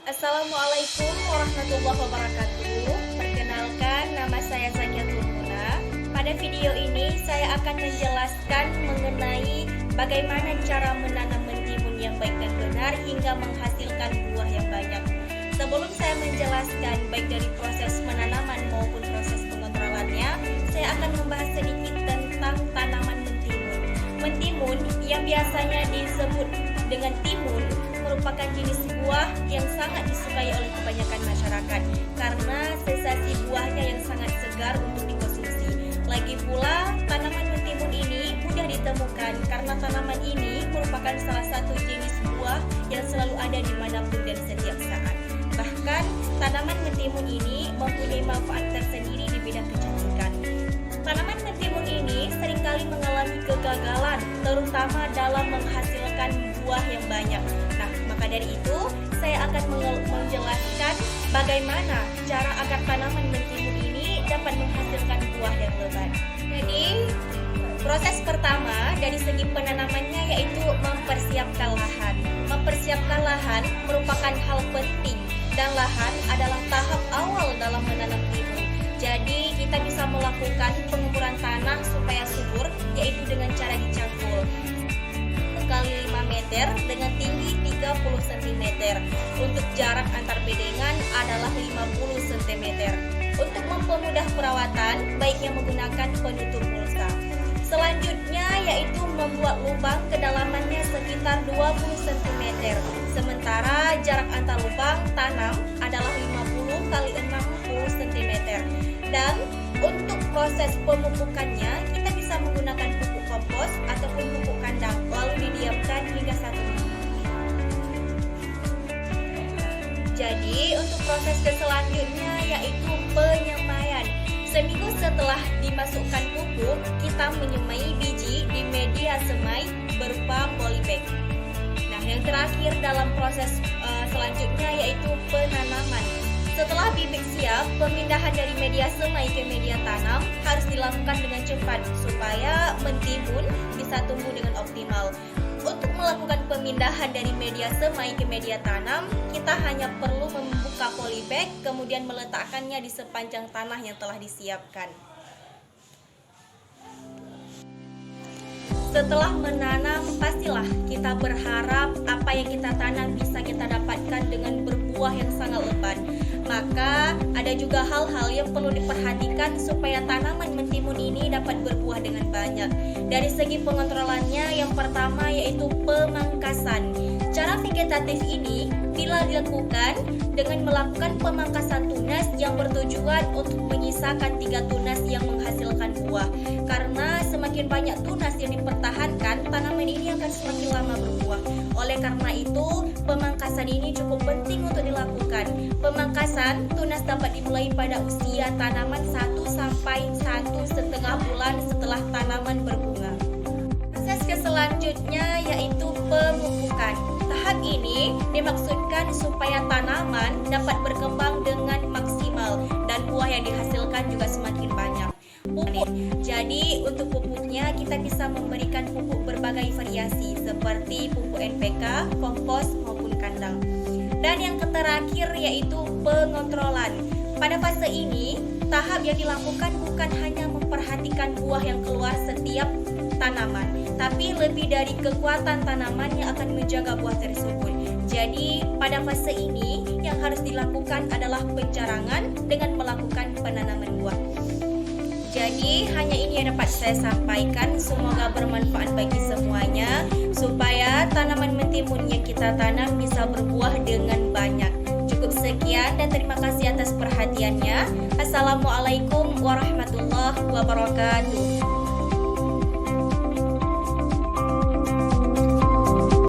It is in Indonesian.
Assalamualaikum warahmatullahi wabarakatuh. Perkenalkan, nama saya Zakiatul Muna. Pada video ini saya akan menjelaskan mengenai bagaimana cara menanam mentimun yang baik dan benar hingga menghasilkan buah yang banyak. Sebelum saya menjelaskan baik dari proses penanaman maupun proses pengontrolannya, saya akan membahas sedikit tentang tanaman mentimun. Mentimun yang biasanya disebut dengan timun merupakan jenis buah yang sangat disukai oleh kebanyakan masyarakat karena sensasi buahnya yang sangat segar untuk dikonsumsi. Lagi pula, tanaman mentimun ini mudah ditemukan karena tanaman ini merupakan salah satu jenis buah yang selalu ada dimanapun dan setiap saat. Bahkan, tanaman mentimun ini mempunyai manfaat tersendiri di bidang kecantikan. Tanaman mentimun ini seringkali mengalami kegagalan, terutama dalam menghasilkan buah yang banyak. Nah, maka dari itu, saya akan menjelaskan bagaimana cara agar tanaman mentimun ini dapat menghasilkan buah yang lebat. Jadi, proses pertama dari segi penanamannya yaitu mempersiapkan lahan. Mempersiapkan lahan merupakan hal penting dan lahan adalah tahap awal dalam menanam timun. Jadi kita bisa melakukan pengemburan tanah supaya subur, yaitu dengan cara dicangkul kali 5 meter dengan tinggi 30 cm. Untuk jarak antar bedengan adalah 50 cm. Untuk mempermudah perawatan, baiknya menggunakan penutup mulsa. Selanjutnya yaitu membuat lubang kedalamannya sekitar 20 cm. Sementara jarak antar lubang tanam adalah 50 kali 60 cm. Dan untuk proses pemupukannya kita bisa menggunakan pupuk kompos ataupun pupuk kandang lalu didiamkan hingga 1 minggu. Jadi untuk proses selanjutnya yaitu penyemaian. Seminggu setelah dimasukkan pupuk, kita menyemai biji di media semai berupa polybag. Nah, yang terakhir dalam proses selanjutnya yaitu penanaman. Setelah bibit siap, pemindahan dari media semai ke media tanam harus dilakukan dengan cepat supaya mentimun bisa tumbuh dengan optimal. Untuk melakukan pemindahan dari media semai ke media tanam, kita hanya perlu membuka polybag kemudian meletakkannya di sepanjang tanah yang telah disiapkan. Setelah menanam, pastilah kita berharap apa yang kita tanam bisa kita dapatkan dengan berbuah yang sangat lebat. Maka ada juga hal-hal yang perlu diperhatikan supaya tanaman mentimun ini dapat berbuah dengan banyak. Dari segi pengontrolannya, yang pertama yaitu pemangkasan. Cara vegetatif ini bila dilakukan dengan melakukan pemangkasan tunas yang bertujuan untuk menyisakan 3 tunas yang menghasilkan buah. Karena semakin banyak tunas yang dipertahankan, tanaman ini akan semakin lama berbuah. Oleh karena itu, pemangkasan ini cukup penting untuk dilakukan. Pemangkasan tunas dapat dimulai pada usia tanaman 1 sampai 1,5 bulan setelah tanaman berbunga. Proses selanjutnya yaitu pemupukan. Tahap ini dimaksudkan supaya tanaman dapat berkembang dengan maksimal dan buah yang dihasilkan juga semakin banyak. Pupuk. Jadi untuk pupuknya kita bisa memberikan pupuk berbagai variasi seperti pupuk NPK, kompos maupun kandang. Dan yang terakhir yaitu pengontrolan. Pada fase ini, tahap yang dilakukan bukan hanya memperhatikan buah yang keluar setiap tanaman, tapi lebih dari kekuatan tanaman yang akan menjaga buah tersebut. Jadi pada fase ini yang harus dilakukan adalah penjarangan dengan melakukan penanaman buah. Jadi hanya ini yang dapat saya sampaikan. Semoga bermanfaat bagi semuanya supaya tanaman mentimun yang kita tanam bisa berbuah dengan banyak. Cukup sekian dan terima kasih atas perhatiannya. Assalamualaikum warahmatullahi wabarakatuh.